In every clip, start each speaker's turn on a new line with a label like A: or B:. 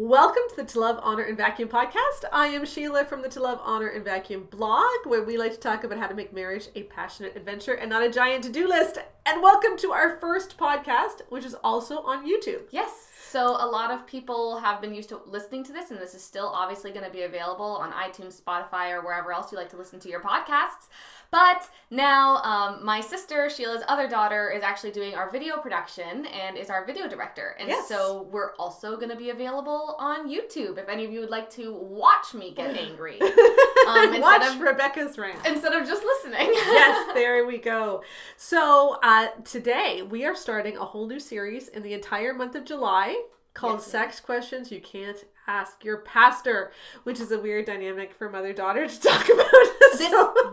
A: Welcome to the To Love, Honor, and Vacuum podcast. I am Sheila from the To Love, Honor, and Vacuum blog, where we like to talk about how to make marriage a passionate adventure and not a giant to-do list. And welcome to our first podcast, which is also on YouTube.
B: Yes. So a lot of people have been used to listening to this, and this is still obviously going to be available on iTunes, Spotify, or wherever else you like to listen to your podcasts. But now my sister, Sheila's other daughter, is actually doing our video production and is our video director. And so we're also going to be available on YouTube if any of you would like to watch me get angry.
A: Watch Rebecca's rant.
B: Instead of just listening.
A: Yes, there we go. So today we are starting a whole new series in the entire month of July called Sex Questions You Can't Ask Your Pastor, which is a weird dynamic for mother-daughter to talk about.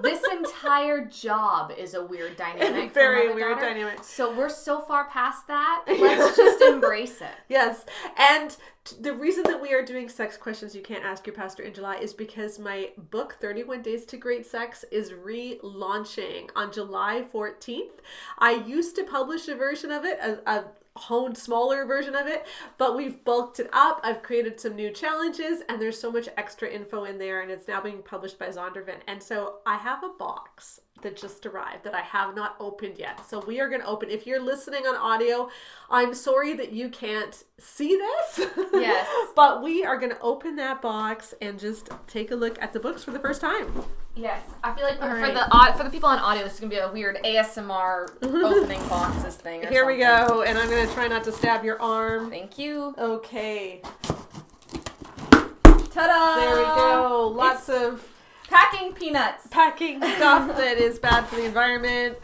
B: This entire job is a weird dynamic.
A: Very weird dynamic.
B: So we're so far past that. Let's just embrace it.
A: Yes. And the reason that we are doing Sex Questions You Can't Ask Your Pastor in July is because my book, 31 Days to Great Sex, is relaunching on July 14th. I used to publish a version of it, a honed, smaller version of it, but we've bulked it up. I've created some new challenges, and there's so much extra info in there, and it's now being published by Zondervan. And so I have a box that just arrived that I have not opened yet. So we are going to open. If you're listening on audio, I'm sorry that you can't see this.
B: Yes.
A: But we are going to open that box and just take a look at the books for the first time.
B: Yes. I feel like for the people on audio, this is going to be a weird ASMR opening boxes thing.
A: Here we go. And I'm going to try not to stab your arm.
B: Thank you.
A: Okay.
B: Ta-da!
A: There we go. Lots of
B: packing peanuts.
A: Packing stuff that is bad for the environment.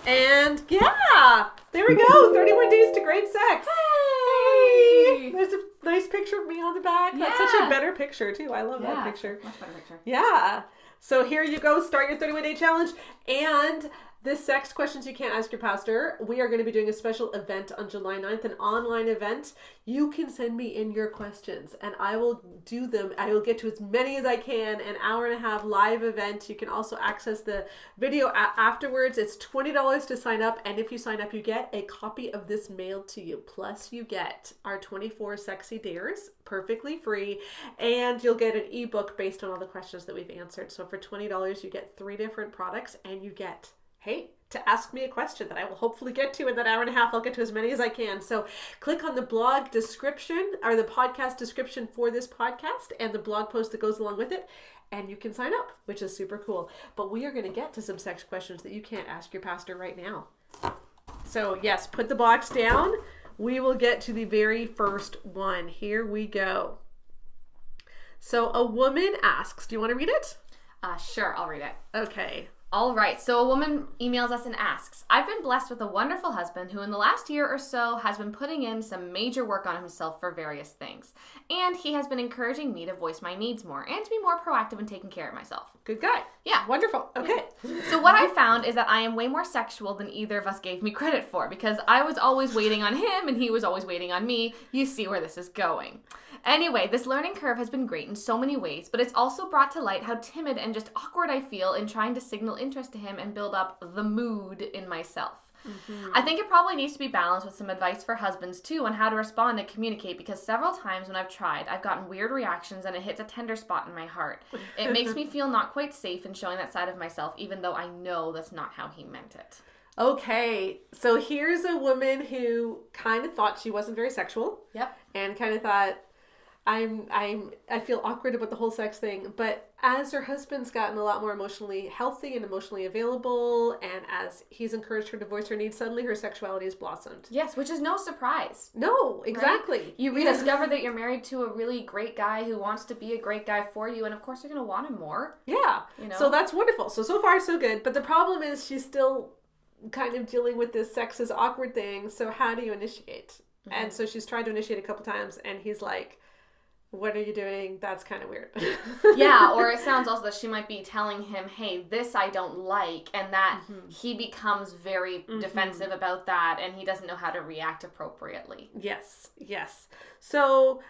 A: And yeah, there we go. 31 Days to Great Sex.
B: Hey!
A: There's a nice picture of me on the back. That's such a better picture too. I love that picture.
B: Much better picture.
A: Yeah. So here you go. Start your 31-day challenge. And this Sex Questions You Can't Ask Your Pastor, we are going to be doing a special event on July 9th, an online event. You can send me in your questions and I will do them. I will get to as many as I can. An hour and a half live event. You can also access the video afterwards. It's $20 to sign up. And if you sign up, you get a copy of this mailed to you. Plus you get our 24 sexy dares, perfectly free. And you'll get an ebook based on all the questions that we've answered. So for $20, you get 3 different products and you get to ask me a question that I will hopefully get to in that hour and a half. I'll get to as many as I can. So click on the blog description or the podcast description for this podcast and the blog post that goes along with it. And you can sign up, which is super cool. But we are going to get to some sex questions that you can't ask your pastor right now. So yes, put the box down. We will get to the very first one. Here we go. So a woman asks, do you want to read it?
B: Sure, I'll read it.
A: Okay.
B: All right, so a woman emails us and asks, I've been blessed with a wonderful husband who in the last year or so has been putting in some major work on himself for various things. And he has been encouraging me to voice my needs more and to be more proactive in taking care of myself.
A: Good guy.
B: Yeah.
A: Wonderful. Okay.
B: Yeah. So what I found is that I am way more sexual than either of us gave me credit for because I was always waiting on him and he was always waiting on me. You see where this is going. Anyway, this learning curve has been great in so many ways, but it's also brought to light how timid and just awkward I feel in trying to signal interest to him and build up the mood in myself. Mm-hmm. I think it probably needs to be balanced with some advice for husbands too on how to respond and communicate because several times when I've tried, I've gotten weird reactions and it hits a tender spot in my heart. It makes me feel not quite safe in showing that side of myself even though I know that's not how he meant it.
A: Okay, so here's a woman who kind of thought she wasn't very sexual.
B: Yep.
A: And kind of thought, I feel awkward about the whole sex thing, but as her husband's gotten a lot more emotionally healthy and emotionally available, and as he's encouraged her to voice her needs, suddenly her sexuality has blossomed.
B: Yes, which is no surprise.
A: No, exactly.
B: Right? You rediscover that you're married to a really great guy who wants to be a great guy for you, and of course you're going to want him more.
A: Yeah, so that's wonderful. So far so good, but the problem is she's still kind of dealing with this sex is awkward thing, so how do you initiate? Mm-hmm. And so she's tried to initiate a couple times, and he's like, what are you doing? That's kind of weird.
B: Yeah, or it sounds also that she might be telling him, hey, this I don't like, and that he becomes very defensive about that, and he doesn't know how to react appropriately.
A: Yes. So,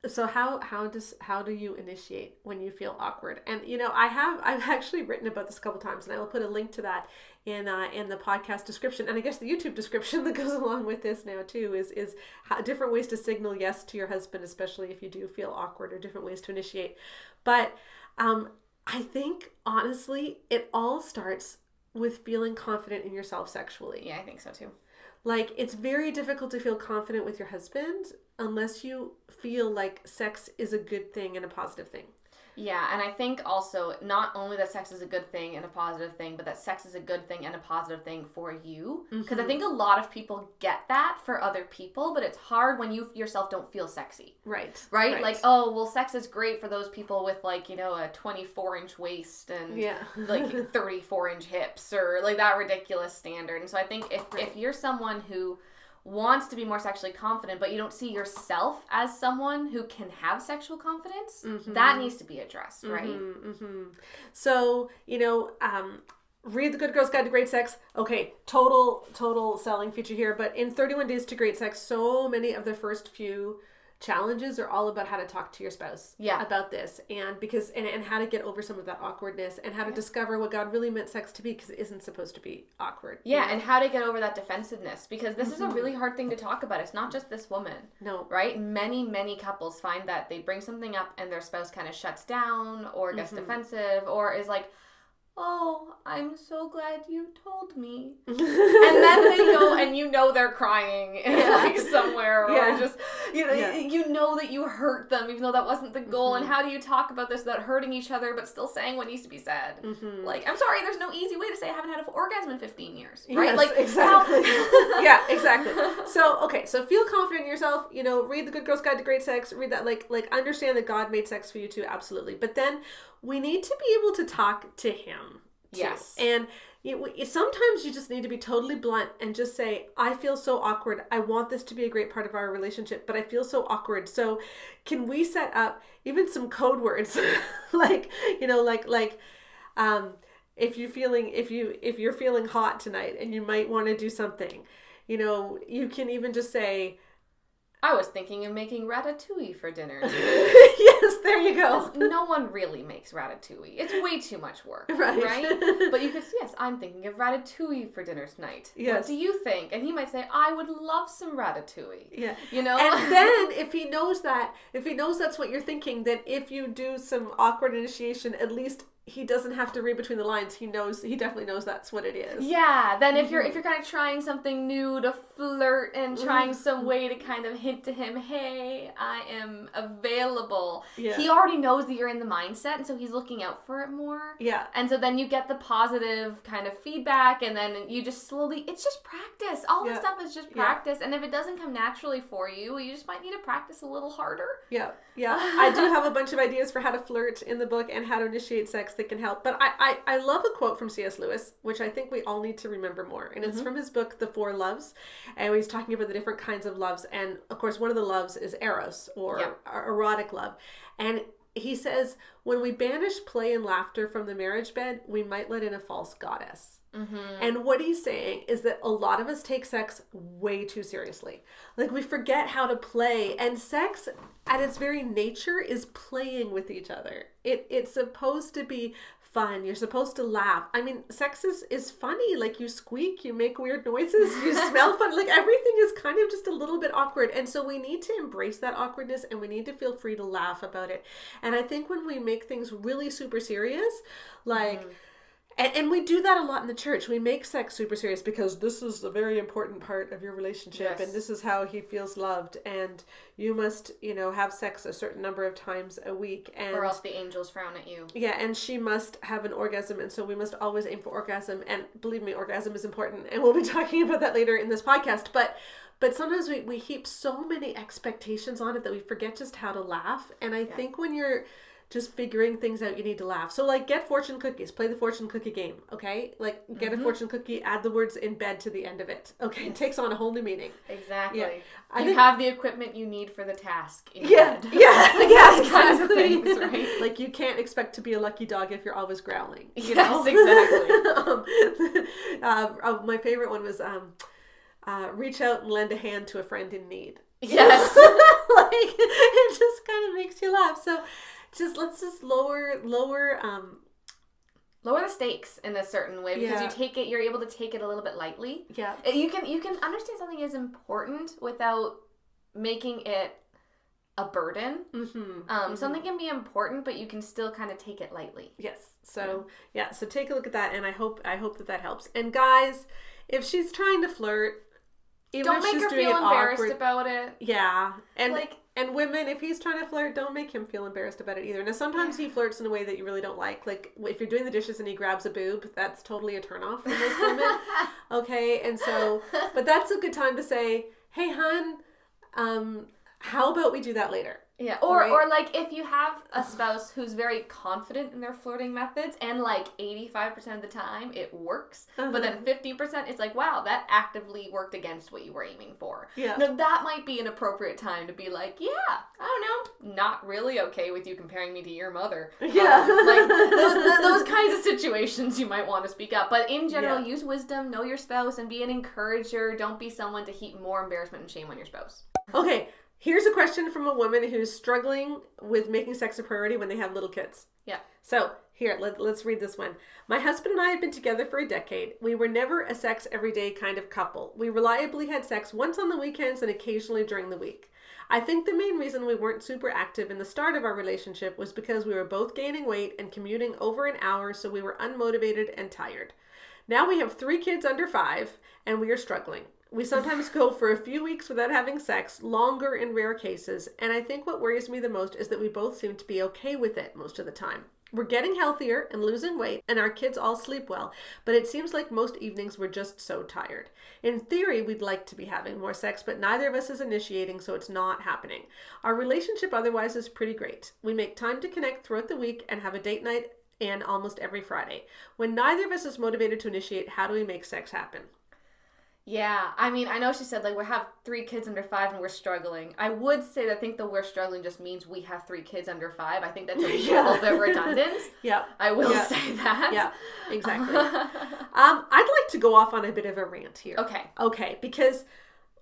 A: So how do you initiate when you feel awkward? And I've actually written about this a couple times, and I will put a link to that in the podcast description, and I guess the YouTube description that goes along with this now too is how, different ways to signal yes to your husband, especially if you do feel awkward, or different ways to initiate. But I think honestly, it all starts with feeling confident in yourself sexually.
B: Yeah, I think so too.
A: Like, it's very difficult to feel confident with your husband unless you feel like sex is a good thing and a positive thing.
B: Yeah, and I think also not only that sex is a good thing and a positive thing, but that sex is a good thing and a positive thing for you. Because I think a lot of people get that for other people, but it's hard when you yourself don't feel sexy.
A: Right.
B: Like, oh, well, sex is great for those people with, like, a 24-inch waist and, like, 34-inch hips, or, like, that ridiculous standard. And so I think if you're someone who wants to be more sexually confident, but you don't see yourself as someone who can have sexual confidence, that needs to be addressed, right?
A: So, read The Good Girl's Guide to Great Sex. Okay, total selling feature here, but in 31 Days to Great Sex, so many of the first few challenges are all about how to talk to your spouse about this, and how to get over some of that awkwardness, and how to discover what God really meant sex to be, because it isn't supposed to be awkward.
B: And how to get over that defensiveness, because this is a really hard thing to talk about. It's not just this woman.
A: No.
B: Right? Many couples find that they bring something up and their spouse kind of shuts down or gets defensive or is like, oh, I'm so glad you told me. And then they go and they're crying like somewhere, or just you know that you hurt them even though that wasn't the goal. And how do you talk about this without hurting each other but still saying what needs to be said? Like, I'm sorry, there's no easy way to say I haven't had an orgasm in 15 years, right?
A: Yes,
B: like,
A: exactly. Exactly. So feel confident in yourself, read The Good Girl's Guide to Great Sex, read that, like understand that God made sex for you too, absolutely. But then we need to be able to talk to him too.
B: Yes.
A: And sometimes you just need to be totally blunt and just say, I feel so awkward. I want this to be a great part of our relationship, but I feel so awkward. So can we set up even some code words if you're feeling hot tonight and you might want to do something, you can even just say,
B: I was thinking of making ratatouille for dinner.
A: Yes, there you go.
B: No one really makes ratatouille. It's way too much work, right? But you could, yes, I'm thinking of ratatouille for dinner tonight.
A: Yes.
B: What do you think? And he might say, I would love some ratatouille.
A: Yeah.
B: And
A: then if he knows that's what you're thinking, then if you do some awkward initiation, at least he doesn't have to read between the lines. He definitely knows that's what it is.
B: Yeah. Then if you're kind of trying something new to flirt and trying some way to kind of hint to him, hey, I am available. Yeah. He already knows that you're in the mindset, and so he's looking out for it more.
A: Yeah.
B: And so then you get the positive kind of feedback, and then you just slowly, it's just practice. All this stuff is just practice. And if it doesn't come naturally for you, you just might need to practice a little harder.
A: Yeah. Yeah. I do have a bunch of ideas for how to flirt in the book and how to initiate sex that can help. But I love a quote from C.S. Lewis, which I think we all need to remember more. And it's from his book, The Four Loves. And he's talking about the different kinds of loves. And of course, one of the loves is eros, or erotic love. And he says, when we banish play and laughter from the marriage bed, we might let in a false goddess. And what he's saying is that a lot of us take sex way too seriously. Like, we forget how to play, and sex at its very nature is playing with each other. It's supposed to be fun. You're supposed to laugh. I mean, sex is funny. Like, you squeak, you make weird noises, you smell fun. Like, everything is kind of just a little bit awkward. And so we need to embrace that awkwardness, and we need to feel free to laugh about it. And I think when we make things really super serious, like... And we do that a lot in the church. We make sex super serious because this is a very important part of your relationship, and this is how he feels loved, and you must, have sex a certain number of times a week, and
B: or else the angels frown at you.
A: Yeah, and she must have an orgasm, and so we must always aim for orgasm. And believe me, orgasm is important, and we'll be talking about that later in this podcast. But sometimes we heap so many expectations on it that we forget just how to laugh. And I think when you're just figuring things out, you need to laugh. So, like, get fortune cookies. Play the fortune cookie game, okay? Like, get a fortune cookie, add the words in bed to the end of it, okay? It takes on a whole new meaning.
B: Exactly. Yeah. You have the equipment you need for the task in bed.
A: Exactly. Things, right? Like, you can't expect to be a lucky dog if you're always growling. You know?
B: Exactly.
A: My favorite one was reach out and lend a hand to a friend in need.
B: Yes.
A: Like, it just kind of makes you laugh. So let's just lower
B: the stakes in a certain way, because you're able to take it a little bit lightly.
A: Yeah.
B: You can understand something is important without making it a burden. Something can be important, but you can still kind of take it lightly.
A: Yes. So so take a look at that, and I hope that helps. And guys, if she's trying to flirt, even
B: don't
A: if
B: make
A: she's
B: her
A: doing
B: feel
A: it
B: embarrassed
A: awkward,
B: about it.
A: Yeah. And
B: like,
A: and women, if he's trying to flirt, don't make him feel embarrassed about it either. Now, sometimes he flirts in a way that you really don't like. Like, if you're doing the dishes and he grabs a boob, that's totally a turnoff for most women. Okay, and so, but that's a good time to say, hey, hun, how about we do that later?
B: Yeah, or like if you have a spouse who's very confident in their flirting methods, and like 85% of the time it works, but then 50% it's like, wow, that actively worked against what you were aiming for.
A: Yeah.
B: Now that might be an appropriate time to be like, yeah, I don't know, not really okay with you comparing me to your mother.
A: Yeah.
B: Like those kinds of situations you might want to speak up. But in general, use wisdom, know your spouse, and be an encourager. Don't be someone to heap more embarrassment and shame on your spouse.
A: Okay. Here's a question from a woman who's struggling with making sex a priority when they have little kids.
B: Yeah.
A: So, here, let's read this one. My husband and I have been together for a decade. We were never a sex everyday kind of couple. We reliably had sex once on the weekends and occasionally during the week. I think the main reason we weren't super active in the start of our relationship was because we were both gaining weight and commuting over an hour, so we were unmotivated and tired. Now we have 3 kids under 5, and we are struggling. We sometimes go for a few weeks without having sex, longer in rare cases, and I think what worries me the most is that we both seem to be okay with it most of the time. We're getting healthier and losing weight, and our kids all sleep well, but it seems like most evenings we're just so tired. In theory, we'd like to be having more sex, but neither of us is initiating, so it's not happening. Our relationship otherwise is pretty great. We make time to connect throughout the week and have a date night and almost every Friday. When neither of us is motivated to initiate, how do we make sex happen?
B: Yeah, I mean, I know she said, like, we have 3 kids under 5 and we're struggling. I would say that I think the we're struggling just means we have 3 kids under 5. I think that's a little bit redundant.
A: Yeah.
B: I will say that.
A: Yeah, exactly. I'd like to go off on a bit of a rant here. Okay, because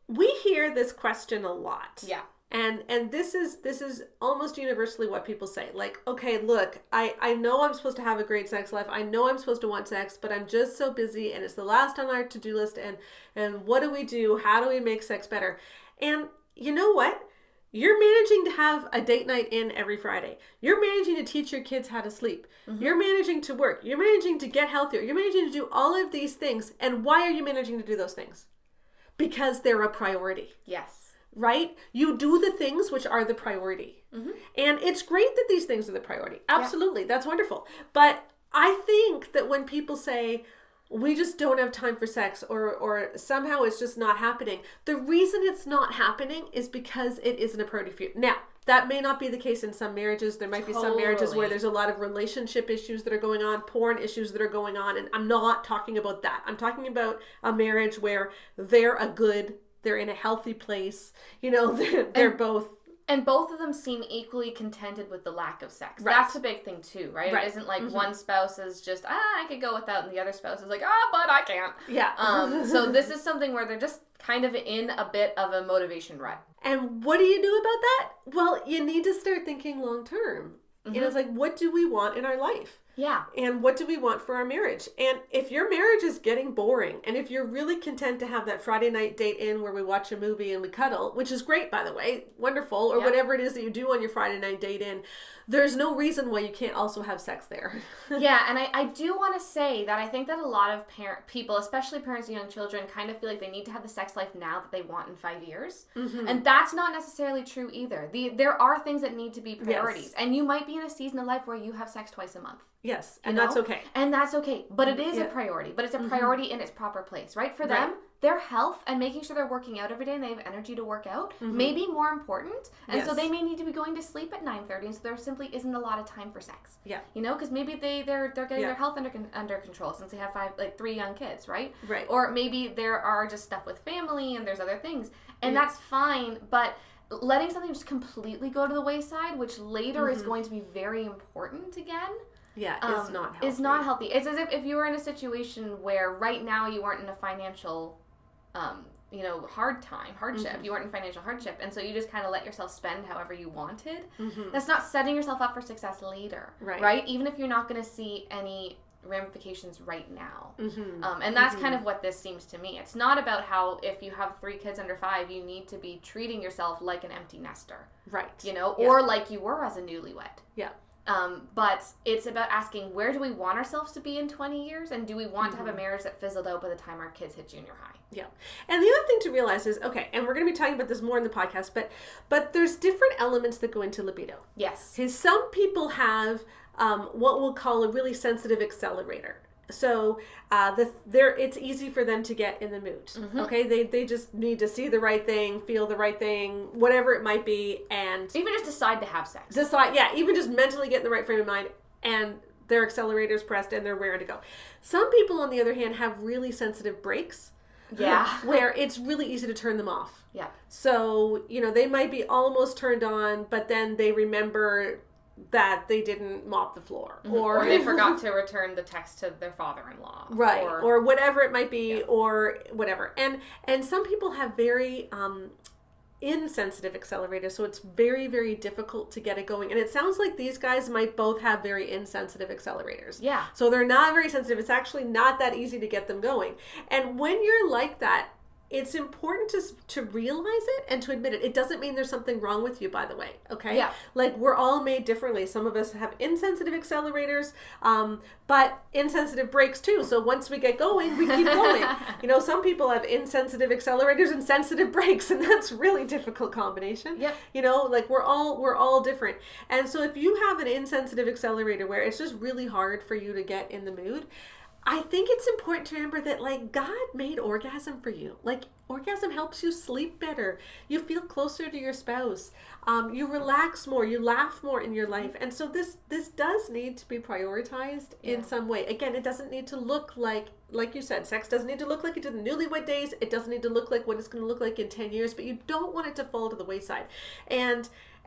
A: we hear this question a lot.
B: Yeah.
A: And this is almost universally what people say. Like, okay, look, I know I'm supposed to have a great sex life. I know I'm supposed to want sex, but I'm just so busy and it's the last on our to-do list, and what do we do? How do we make sex better? And you know what? You're managing to have a date night in every Friday. You're managing to teach your kids how to sleep. You're managing to work. You're managing to get healthier. You're managing to do all of these things. And why are you managing to do those things? Because they're a priority.
B: Yes.
A: Right? You do the things which are the priority. And it's great that these things are the priority. Absolutely. That's wonderful. But I think that when people say, we just don't have time for sex, or somehow it's just not happening, the reason it's not happening is because it isn't a priority for you. Now, that may not be the case in some marriages. There might be some marriages where there's a lot of relationship issues that are going on, porn issues that are going on, and I'm not talking about that. I'm talking about a marriage where they're in a healthy place. You know, they're both.
B: And both of them seem equally contented with the lack of sex.
A: Right.
B: That's a big thing too, right? It isn't like one spouse is just, I could go without, and the other spouse is like, but I can't.
A: Yeah.
B: So this is something where they're just kind of in a bit of a motivation rut.
A: And what do you do about that? Well, you need to start thinking long term. You know, it's like, what do we want in our life?
B: Yeah.
A: And what do we want for our marriage? And if your marriage is getting boring, and if you're really content to have that Friday night date in where we watch a movie and we cuddle, which is great, by the way, wonderful, or whatever it is that you do on your Friday night date in, there's no reason why you can't also have sex there.
B: Yeah, and I do want to say that I think that a lot of people, especially parents of young children, kind of feel like they need to have the sex life now that they want in 5 years. And that's not necessarily true either. There are things that need to be priorities. And you might be in a season of life where you have sex twice a month.
A: Yes, and that's okay.
B: And that's okay. But it is a priority. But it's a priority in its proper place, right? For them, their health and making sure they're working out every day and they have energy to work out may be more important. And so they may need to be going to sleep at 9:30, and so there simply isn't a lot of time for sex.
A: Yeah.
B: You know, because maybe they're getting their health under control since they have 3 young kids, right?
A: Right.
B: Or maybe there are just stuff with family and there's other things. And that's fine, but letting something just completely go to the wayside, which later is going to be very important again,
A: is not healthy.
B: Is not healthy. It's as if you were in a situation where right now you weren't in a financial hardship. You weren't in financial hardship. And so you just kind of let yourself spend however you wanted. That's not setting yourself up for success later. Right? Even if you're not going to see any ramifications right now. And that's kind of what this seems to me. It's not about how if you have 3 kids under 5, you need to be treating yourself like an empty nester.
A: Right.
B: Or like you were as a newlywed.
A: Yeah.
B: But it's about asking, where do we want ourselves to be in 20 years? And do we want to have a marriage that fizzled out by the time our kids hit junior high?
A: Yeah. And the other thing to realize is, okay, and we're going to be talking about this more in the podcast, but there's different elements that go into libido.
B: Yes.
A: Because some people have what we'll call a really sensitive accelerator. So it's easy for them to get in the mood. Okay, they just need to see the right thing, feel the right thing, whatever it might be, and
B: even just decide to have sex.
A: Even just mentally get in the right frame of mind, and their accelerator's pressed and they're raring to go. Some people, on the other hand, have really sensitive brakes.
B: Yeah.
A: Where it's really easy to turn them off.
B: Yeah.
A: So, they might be almost turned on, but then they remember that they didn't mop the floor.
B: Or they forgot to return the text to their father-in-law.
A: Right. Or whatever it might be, or whatever. And some people have very insensitive accelerators, so it's very, very difficult to get it going. And it sounds like these guys might both have very insensitive accelerators.
B: Yeah.
A: So they're not very sensitive. It's actually not that easy to get them going. And when you're like that, it's important to realize it and to admit it. It doesn't mean there's something wrong with you, by the way. Okay?
B: Yeah.
A: Like, we're all made differently. Some of us have insensitive accelerators, but insensitive brakes too. So once we get going, we keep going. Some people have insensitive accelerators and sensitive brakes, and that's really difficult combination.
B: Yep.
A: Like we're all different. And so if you have an insensitive accelerator where it's just really hard for you to get in the mood, I think it's important to remember that, like, God made orgasm for you. Like, orgasm helps you sleep better. You feel closer to your spouse. You relax more. You laugh more in your life. And so this does need to be prioritized in some way. Again, it doesn't need to look like you said, sex doesn't need to look like it did in the newlywed days. It doesn't need to look like what it's going to look like in 10 years. But you don't want it to fall to the wayside.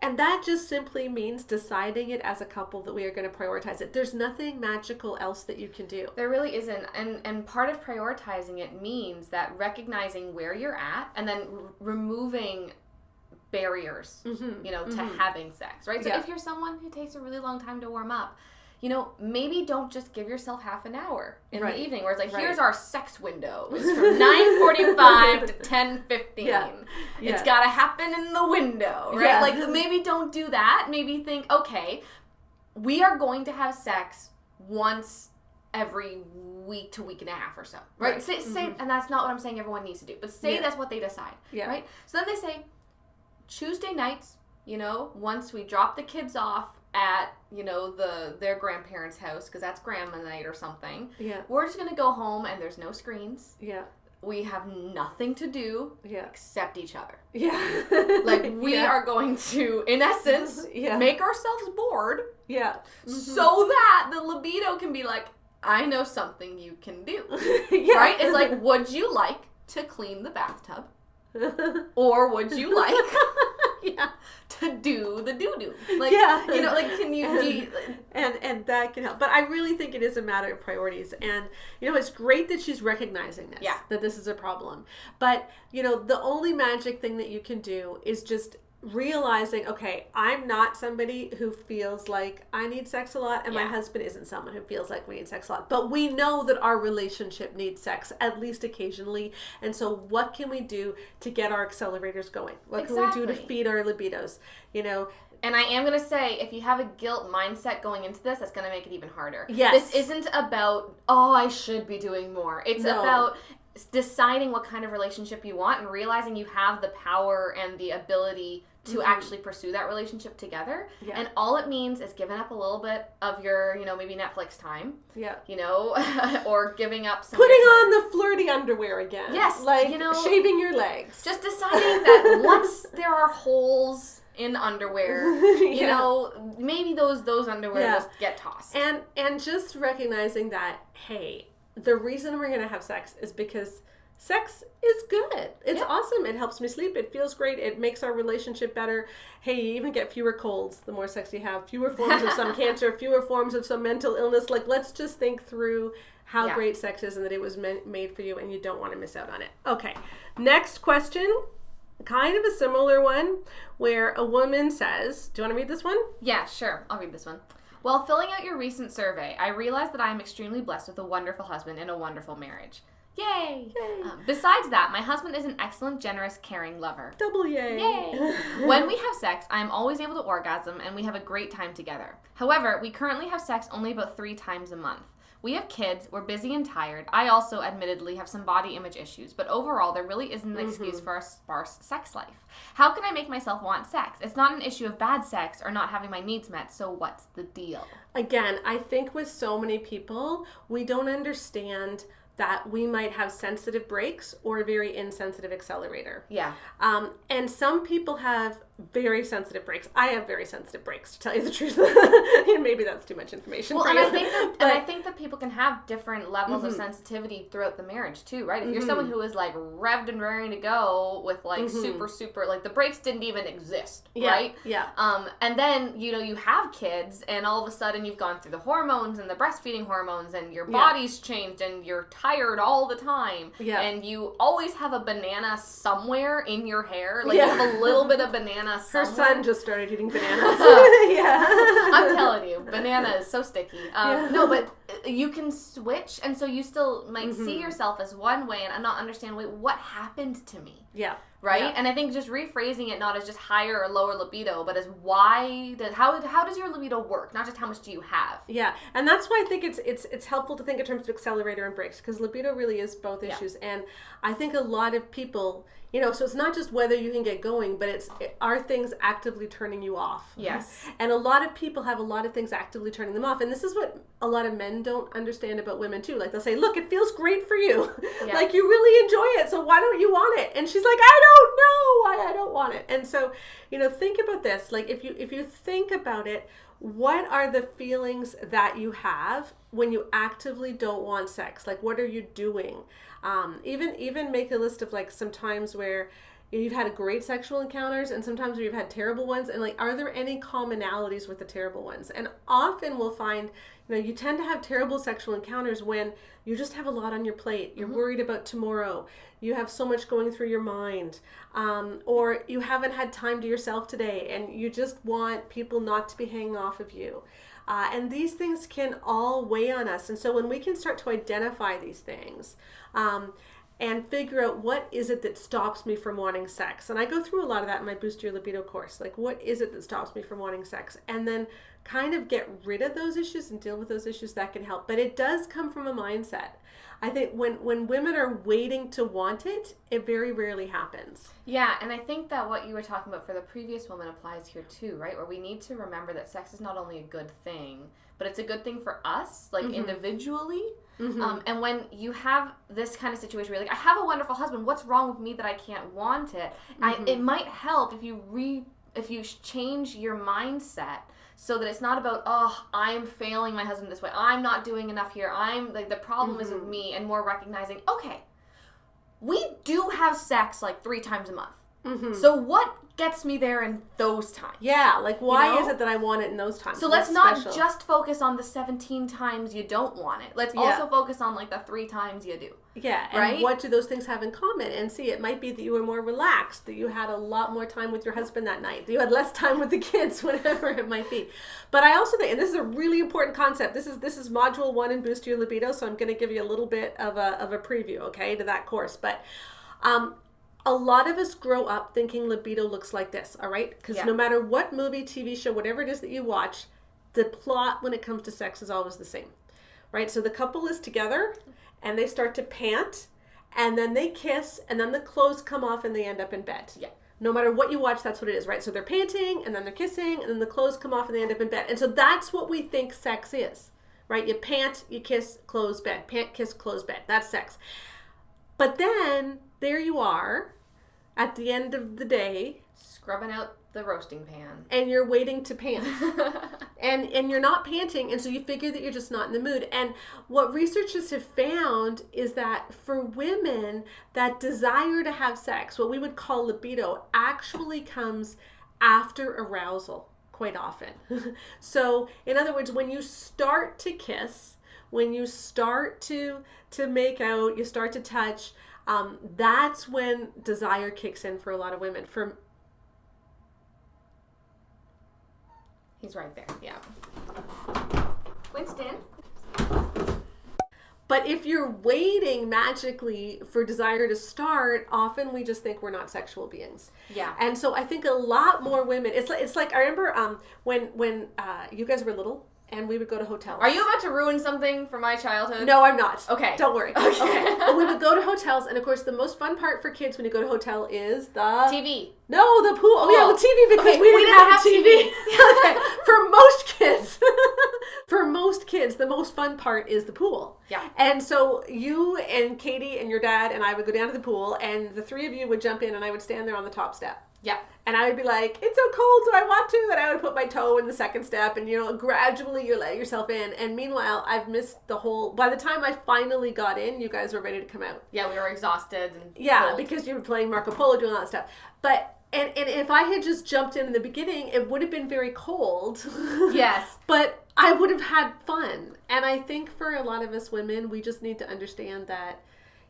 A: And that just simply means deciding it as a couple that we are going to prioritize it. There's nothing magical else that you can do.
B: There really isn't. And part of prioritizing it means that recognizing where you're at and then removing barriers, to having sex, right? So if you're someone who takes a really long time to warm up, maybe don't just give yourself half an hour in the evening where it's like, here's our sex window. It's from 9:45 to 10:15. Yeah. It's got to happen in the window, right?
A: Yeah.
B: Like, maybe don't do that. Maybe think, okay, we are going to have sex once every week to week and a half or so, right? Say, and that's not what I'm saying everyone needs to do, but say that's what they decide, right? So then they say, Tuesday nights, once we drop the kids off at, their grandparents' house, because that's grandma night or something.
A: Yeah.
B: We're just going to go home and there's no screens.
A: Yeah.
B: We have nothing to do except each other.
A: Yeah.
B: Like, we are going to, in essence, make ourselves bored.
A: Yeah.
B: So that the libido can be like, I know something you can do. Right? It's like, would you like to clean the bathtub? Or would you like to do the doo-doo? Like, can you
A: and that can help. But I really think it is a matter of priorities. And, it's great that she's recognizing this, that this is a problem. But, the only magic thing that you can do is just realizing, okay, I'm not somebody who feels like I need sex a lot, and my husband isn't someone who feels like we need sex a lot. But we know that our relationship needs sex, at least occasionally. And so what can we do to get our accelerators going? What can we do to feed our libidos?
B: And I am going to say, if you have a guilt mindset going into this, that's going to make it even harder.
A: Yes.
B: This isn't about, I should be doing more. It's about deciding what kind of relationship you want and realizing you have the power and the ability to actually pursue that relationship together. Yeah. And all it means is giving up a little bit of your, maybe Netflix time. Yeah. Or giving up some
A: putting on the flirty underwear again.
B: Yes.
A: Like, shaving your legs.
B: Just deciding that once there are holes in underwear, maybe those underwear just get tossed.
A: And just recognizing that, hey, the reason we're going to have sex is because sex is good. It's
B: Yeah.
A: awesome. It helps me sleep. It feels great. It makes our relationship better. Hey, you even get fewer colds the more sex you have, fewer forms of some cancer, fewer forms of some mental illness. Like, let's just think through how great sex is and that it was made for you and you don't want to miss out on it. Okay, next question. Kind of a similar one where a woman says, do you want to read this one?
B: Yeah, sure. I'll read this one. While filling out your recent survey, I realized that I am extremely blessed with a wonderful husband and a wonderful marriage. Yay! Besides that, my husband is an excellent, generous, caring lover.
A: Double yay!
B: Yay! When we have sex, I am always able to orgasm, and we have a great time together. However, we currently have sex only about 3 times a month. We have kids, we're busy and tired. I also, admittedly, have some body image issues, but overall, there really isn't an excuse for a sparse sex life. How can I make myself want sex? It's not an issue of bad sex or not having my needs met, so what's the deal?
A: Again, I think with so many people, we don't understand that we might have sensitive brakes or a very insensitive accelerator.
B: Yeah.
A: And some people have very sensitive brakes. I have very sensitive brakes, to tell you the truth. And maybe that's too much information for
B: and
A: you.
B: I think that people can have different levels of sensitivity throughout the marriage too, right? If you're someone who is like revved and raring to go with like super, like the brakes didn't even exist, right?
A: Yeah.
B: And then, you have kids and all of a sudden you've gone through the hormones and the breastfeeding hormones and your body's changed and you're tired all the time.
A: Yeah.
B: And you always have a banana somewhere in your hair. Like you have a little bit of banana somewhere.
A: Her son just started eating bananas.
B: Yeah. I'm telling you, banana is so sticky. No, but you can switch, and so you still might see yourself as one way and not understand, wait, what happened to me?
A: Yeah.
B: Right?
A: Yeah.
B: And I think just rephrasing it not as just higher or lower libido, but as how does your libido work? Not just how much do you have?
A: Yeah. And that's why I think it's helpful to think in terms of accelerator and brakes, because libido really is both issues. And I think a lot of people, so it's not just whether you can get going, but are things actively turning you off?
B: Yes.
A: And a lot of people have a lot of things actively turning them off. And this is what a lot of men don't understand about women too. Like they'll say, look, it feels great for you.
B: Yeah.
A: Like you really enjoy it. So why don't you want it? And she's like, I don't know why I don't want it. And so, think about this. Like if you think about it, what are the feelings that you have when you actively don't want sex? Like, what are you doing? Even make a list of like some times where you've had great sexual encounters and sometimes where you've had terrible ones, and like, are there any commonalities with the terrible ones? And often we'll find, you tend to have terrible sexual encounters when you just have a lot on your plate. You're worried about tomorrow. You have so much going through your mind, or you haven't had time to yourself today, and you just want people not to be hanging off of you. And these things can all weigh on us. And so when we can start to identify these things and figure out what is it that stops me from wanting sex. And I go through a lot of that in my Boost Your Libido course. Like, what is it that stops me from wanting sex? And then kind of get rid of those issues and deal with those issues. That can help. But it does come from a mindset. I think when women are waiting to want it, it very rarely happens.
B: Yeah, and I think that what you were talking about for the previous woman applies here too, right? Where we need to remember that sex is not only a good thing, but it's a good thing for us, like individually. And when you have this kind of situation where you're like, I have a wonderful husband, what's wrong with me that I can't want it? It might help if you change your mindset so that it's not about, oh, I'm failing my husband this way, I'm not doing enough here, I'm like, the problem is with me, and more recognizing, okay, we do have sex like 3 times a month. So what gets me there in those times?
A: Yeah, like why is it that I want it in those times?
B: So let's not just focus on the 17 times you don't want it. Let's also focus on like the 3 times you do.
A: Yeah, and
B: right?
A: What do those things have in common? And see, it might be that you were more relaxed, that you had a lot more time with your husband that night, that you had less time with the kids, whatever it might be. But I also think, and this is a really important concept, this is module 1 in Boost Your Libido, so I'm going to give you a little bit of a preview, okay, to that course. But a lot of us grow up thinking libido looks like this, all right? Because no matter what movie, TV show, whatever it is that you watch, the plot when it comes to sex is always the same, right? So the couple is together, and they start to pant, and then they kiss, and then the clothes come off, and they end up in bed.
B: Yeah.
A: No matter what you watch, that's what it is, right? So they're panting, and then they're kissing, and then the clothes come off, and they end up in bed. And so that's what we think sex is, right? You pant, you kiss, close, bed. Pant, kiss, close, bed. That's sex. But then there you are at the end of the day,
B: scrubbing out the roasting pan,
A: and you're waiting to pant. and you're not panting, and so you figure that you're just not in the mood. And what researchers have found is that for women, that desire to have sex, what we would call libido, actually comes after arousal quite often. So in other words, when you start to kiss, when you start to make out, you start to touch, that's when desire kicks in for a lot of women.
B: He's right there. Yeah. Winston.
A: But if you're waiting magically for desire to start, often we just think we're not sexual beings.
B: Yeah.
A: And so I think a lot more women, it's like I remember when you guys were little and we would go to hotels.
B: Are you about to ruin something from my childhood?
A: No, I'm not.
B: Okay.
A: Don't worry. Okay. But we would go to hotels, and of course the most fun part for kids when you go to a hotel is the
B: TV.
A: No, the pool. Oh yeah, the TV, because we didn't have TV. Okay. For most kids, the most fun part is the pool.
B: Yeah.
A: And so you and Katie and your dad and I would go down to the pool, and the three of you would jump in, and I would stand there on the top step.
B: Yeah.
A: And I would be like, it's so cold, do I want to? And I would put my toe in the second step, and gradually you let yourself in. And meanwhile, I've missed the whole, by the time I finally got in, you guys were ready to come out.
B: Yeah, we were exhausted and cold.
A: Because you were playing Marco Polo, doing all that stuff. But and if I had just jumped in the beginning, it would have been very cold.
B: Yes.
A: But I would have had fun. And I think for a lot of us women, we just need to understand that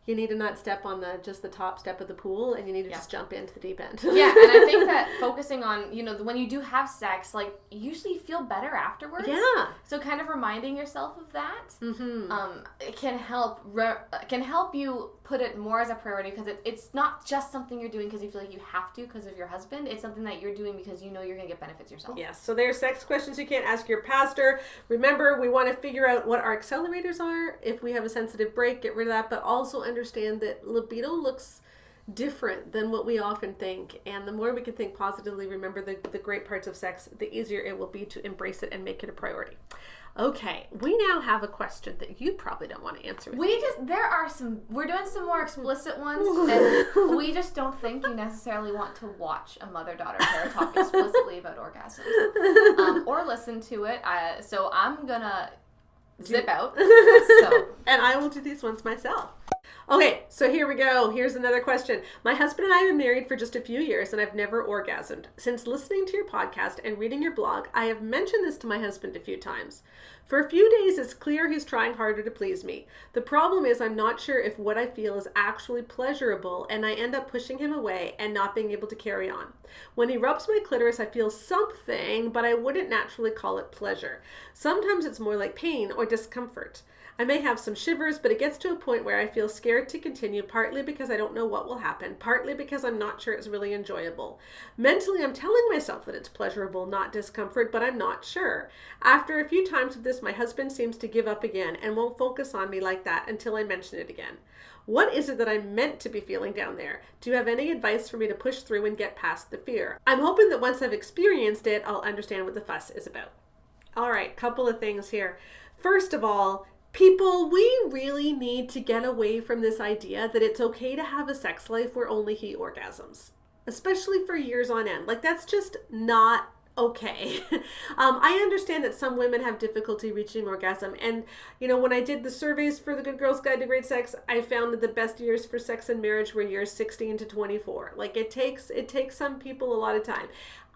A: you need to not step on just the top step of the pool, and you need to just jump into the deep end.
B: Yeah, and I think that focusing on, when you do have sex, like, you usually feel better afterwards.
A: Yeah.
B: So kind of reminding yourself of that,
A: Mm-hmm.
B: it can help you put it more as a priority, because it's not just something you're doing because you feel like you have to because of your husband. It's something that you're doing because you know you're going to get benefits yourself.
A: Yes. So there's sex questions you can't ask your pastor. Remember, we want to figure out what our accelerators are. If we have a sensitive break, get rid of that, but also understand that libido looks different than what we often think. And the more we can think positively, remember the great parts of sex, the easier it will be to embrace it and make it a priority. Okay, we now have a question that you probably don't want to answer.
B: We're doing some more explicit ones, and we just don't think you necessarily want to watch a mother-daughter pair talk explicitly about orgasms, or listen to it. So I'm gonna zip out.
A: And I will do these ones myself. Okay, so here we go. Here's another question. My husband and I have been married for just a few years, and I've never orgasmed. Since listening to your podcast and reading your blog, I have mentioned this to my husband a few times. For a few days, it's clear he's trying harder to please me. The problem is I'm not sure if what I feel is actually pleasurable, and I end up pushing him away and not being able to carry on. When he rubs my clitoris, I feel something, but I wouldn't naturally call it pleasure. Sometimes it's more like pain or discomfort. I may have some shivers, but it gets to a point where I feel scared to continue, partly because I don't know what will happen, partly because I'm not sure it's really enjoyable. Mentally, I'm telling myself that it's pleasurable, not discomfort, but I'm not sure. After a few times of this, my husband seems to give up again and won't focus on me like that until I mention it again. What is it that I'm meant to be feeling down there? Do you have any advice for me to push through and get past the fear? I'm hoping that once I've experienced it, I'll understand what the fuss is about. All right, couple of things here. First of all, people, we really need to get away from this idea that it's okay to have a sex life where only he orgasms, especially for years on end. Like, that's just not okay. I understand that some women have difficulty reaching orgasm. And, when I did the surveys for the Good Girls Guide to Great Sex, I found that the best years for sex and marriage were years 16 to 24. Like, it takes some people a lot of time.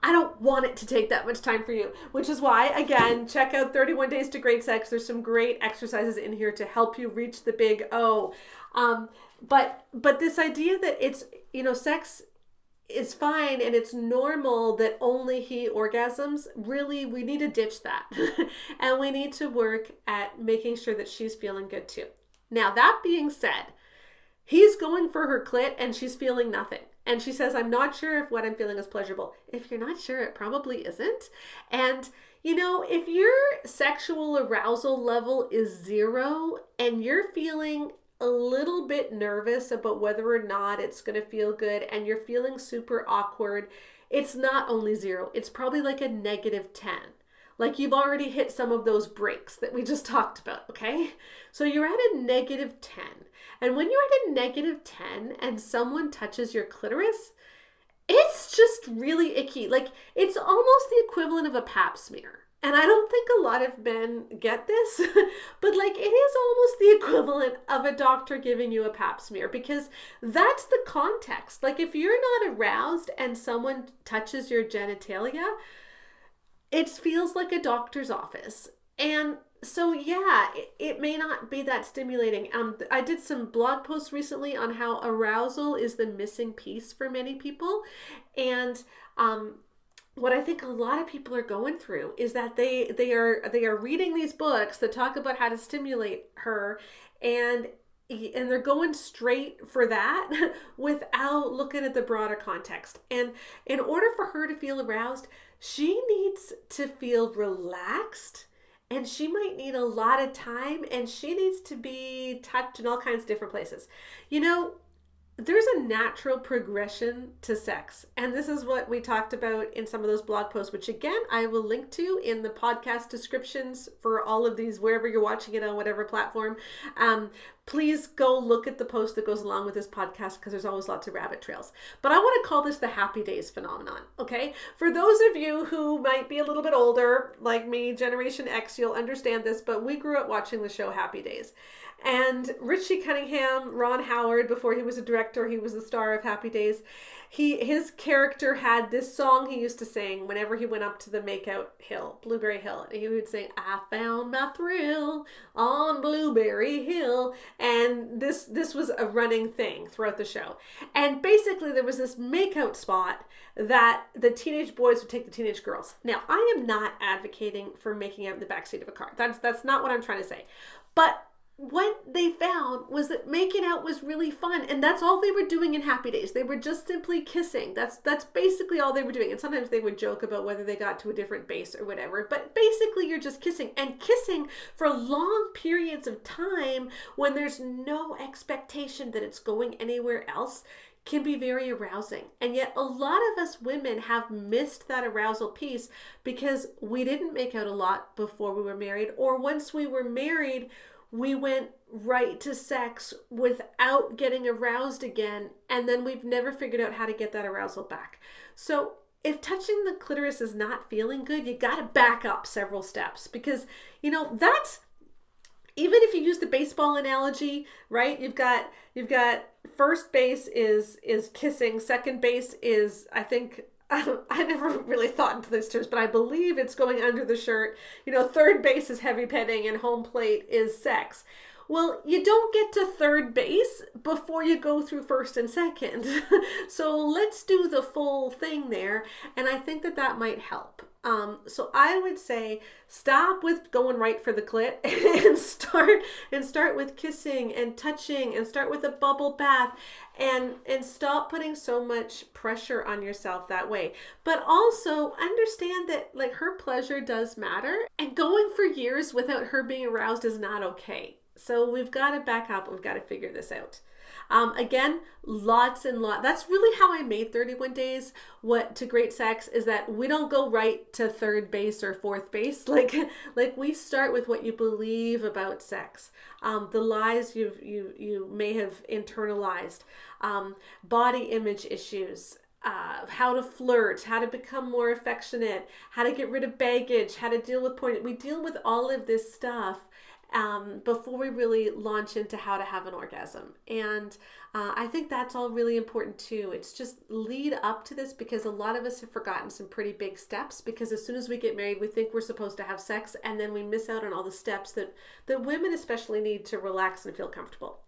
A: I don't want it to take that much time for you, which is why, again, check out 31 Days to Great Sex. There's some great exercises in here to help you reach the big O. But this idea that it's, sex is fine and it's normal that only he orgasms, really, we need to ditch that. And we need to work at making sure that she's feeling good too. Now, that being said, he's going for her clit and she's feeling nothing. And she says, I'm not sure if what I'm feeling is pleasurable. If you're not sure, it probably isn't. And, if your sexual arousal level is 0 and you're feeling a little bit nervous about whether or not it's going to feel good and you're feeling super awkward, it's not only 0. It's probably like a -10. Like, you've already hit some of those breaks that we just talked about, okay? So you're at a -10. And when you're at a -10 and someone touches your clitoris, it's just really icky. Like, it's almost the equivalent of a pap smear. And I don't think a lot of men get this, but like it is almost the equivalent of a doctor giving you a pap smear, because that's the context. Like if you're not aroused and someone touches your genitalia, it feels like a doctor's office. And so yeah, it may not be that stimulating. I did some blog posts recently on how arousal is the missing piece for many people. And what I think a lot of people are going through is that they are reading these books that talk about how to stimulate her, and they're going straight for that without looking at the broader context. And in order for her to feel aroused, she needs to feel relaxed, and she might need a lot of time, and she needs to be touched in all kinds of different places. You know, there's a natural progression to sex. And this is what we talked about in some of those blog posts, which again, I will link to in the podcast descriptions for all of these, wherever you're watching it on whatever platform. Please go look at the post that goes along with this podcast, because there's always lots of rabbit trails. But I want to call this the Happy Days phenomenon, okay? For those of you who might be a little bit older, like me, Generation X, you'll understand this, but we grew up watching the show Happy Days. And Richie Cunningham, Ron Howard, before he was a director, he was the star of Happy Days. His character had this song he used to sing whenever he went up to the makeout hill, Blueberry Hill. And he would sing, "I found my thrill on Blueberry Hill." And this was a running thing throughout the show. And basically there was this makeout spot that the teenage boys would take the teenage girls. Now, I am not advocating for making out in the backseat of a car. That's not what I'm trying to say. But what they found was that making out was really fun, and that's all they were doing in Happy Days. They were just simply kissing. That's basically all they were doing. And sometimes they would joke about whether they got to a different base or whatever, but basically you're just kissing, and kissing for long periods of time when there's no expectation that it's going anywhere else can be very arousing. And yet a lot of us women have missed that arousal piece because we didn't make out a lot before we were married, or once we were married, we went right to sex without getting aroused again, and then we've never figured out how to get that arousal back. So if touching the clitoris is not feeling good, you got to back up several steps, because, you know, that's, even if you use the baseball analogy, right? You've got first base is kissing, second base is, I think, I never really thought into these terms, but I believe it's going under the shirt. You know, third base is heavy petting and home plate is sex. Well, you don't get to third base before you go through first and second. So let's do the full thing there. And I think that might help. So I would say stop with going right for the clit and start with kissing and touching, and start with a bubble bath, and stop putting so much pressure on yourself that way. But also understand that like her pleasure does matter, and going for years without her being aroused is not okay. So we've got to back up. We've got to figure this out. Again, lots and lots. That's really how I made 31 Days to Great Sex, is that we don't go right to third base or fourth base. Like we start with what you believe about sex, the lies you may have internalized, body image issues, how to flirt, how to become more affectionate, how to get rid of baggage, how to deal with porn. We deal with all of this stuff before we really launch into how to have an orgasm. And I think that's all really important too. It's just lead up to this, because a lot of us have forgotten some pretty big steps, because as soon as we get married, we think we're supposed to have sex, and then we miss out on all the steps that women especially need to relax and feel comfortable.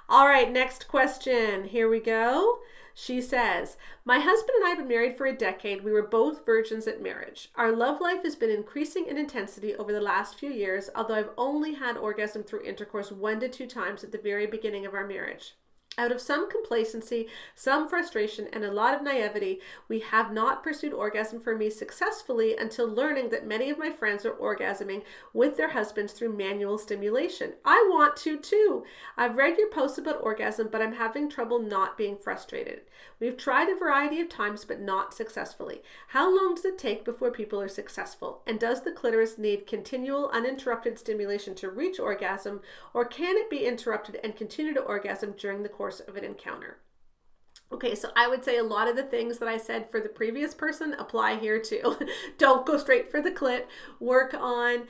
A: All right, next question. Here we go. She says, "My husband and I have been married for a decade. We were both virgins at marriage. Our love life has been increasing in intensity over the last few years, although I've only had orgasm through intercourse 1 to 2 times at the very beginning of our marriage. Out of some complacency, some frustration, and a lot of naivety, we have not pursued orgasm for me successfully until learning that many of my friends are orgasming with their husbands through manual stimulation. I want to too. I've read your posts about orgasm, but I'm having trouble not being frustrated. We've tried a variety of times, but not successfully. How long does it take before people are successful? And does the clitoris need continual, uninterrupted stimulation to reach orgasm, or can it be interrupted and continue to orgasm during the course of an encounter?" Okay, so I would say a lot of the things that I said for the previous person apply here too. Don't go straight for the clit. Work on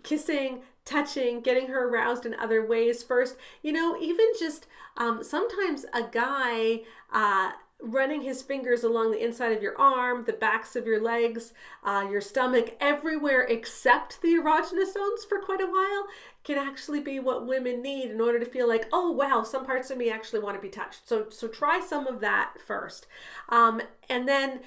A: kissing, touching, getting her aroused in other ways first. Even just sometimes a guy running his fingers along the inside of your arm, the backs of your legs, your stomach, everywhere except the erogenous zones for quite a while can actually be what women need in order to feel like, oh wow, some parts of me actually want to be touched. So try some of that first. And then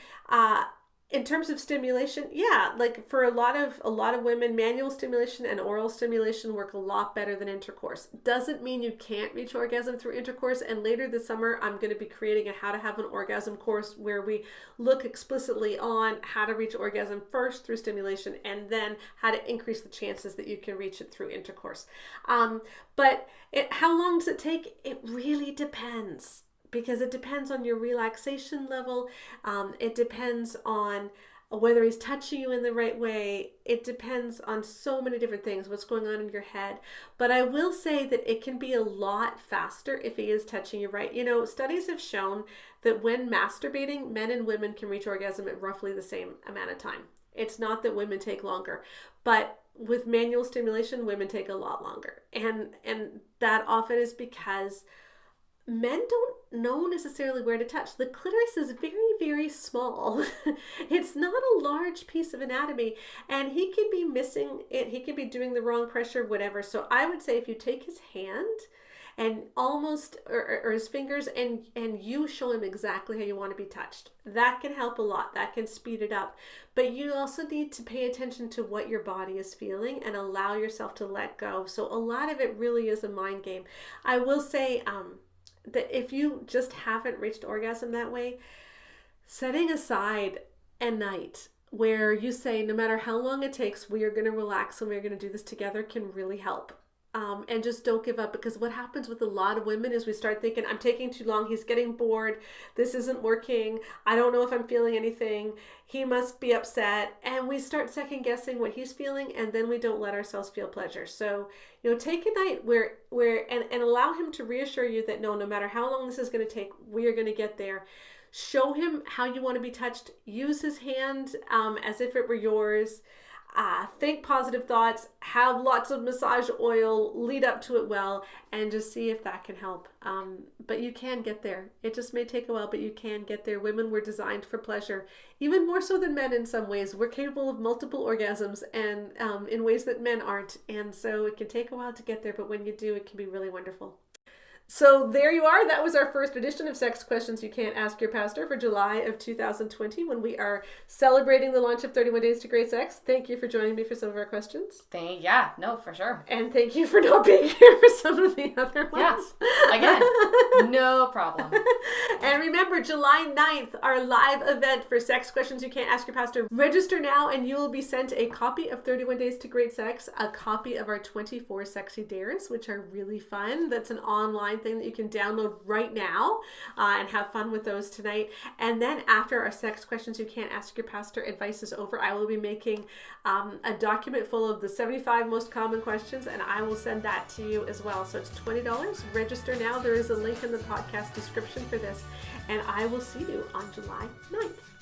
A: in terms of stimulation, yeah, like for a lot of women, manual stimulation and oral stimulation work a lot better than intercourse. Doesn't mean you can't reach orgasm through intercourse. And later this summer, I'm going to be creating a how to have an orgasm course where we look explicitly on how to reach orgasm first through stimulation and then how to increase the chances that you can reach it through intercourse. But how long does it take? It really depends. Because it depends on your relaxation level. It depends on whether he's touching you in the right way. It depends on so many different things, what's going on in your head. But I will say that it can be a lot faster if he is touching you right. Studies have shown that when masturbating, men and women can reach orgasm at roughly the same amount of time. It's not that women take longer, but with manual stimulation, women take a lot longer. And that often is because men don't know necessarily where to touch. The clitoris is very, very small. It's not a large piece of anatomy, and he could be missing it. He could be doing the wrong pressure, whatever. So I would say if you take his hand and almost, or his fingers, and you show him exactly how you want to be touched, that can help a lot. That can speed it up. But you also need to pay attention to what your body is feeling and allow yourself to let go. So a lot of it really is a mind game. I will say, that if you just haven't reached orgasm that way, setting aside a night where you say, no matter how long it takes, we are going to relax and we're going to do this together can really help. And just don't give up, because what happens with a lot of women is we start thinking, I'm taking too long, he's getting bored, this isn't working, I don't know if I'm feeling anything, he must be upset, and we start second guessing what he's feeling, and then we don't let ourselves feel pleasure. So, take a night where and allow him to reassure you that no matter how long this is going to take, we are going to get there. Show him how you want to be touched. Use his hand as if it were yours. Think positive thoughts, have lots of massage oil, lead up to it well, and just see if that can help. But you can get there. It just may take a while, but you can get there. Women were designed for pleasure, even more so than men in some ways. We're capable of multiple orgasms and in ways that men aren't. And so it can take a while to get there, but when you do, it can be really wonderful. So there you are. That was our first edition of Sex Questions You Can't Ask Your Pastor for July of 2020, when we are celebrating the launch of 31 Days to Great Sex. Thank you for joining me for some of our questions.
B: Yeah, no, for sure.
A: And thank you for not being here for some of the other ones.
B: Yeah, again, no problem.
A: And remember, July 9th, our live event for Sex Questions You Can't Ask Your Pastor. Register now and you will be sent a copy of 31 Days to Great Sex, a copy of our 24 Sexy Dares, which are really fun. That's an online thing that you can download right now and have fun with those tonight. And then after our Sex Questions You Can't Ask Your Pastor advice is over, I will be making a document full of the 75 most common questions, and I will send that to you as well. So it's $20. Register now. There is a link in the podcast description for this, and I will see you on July 9th.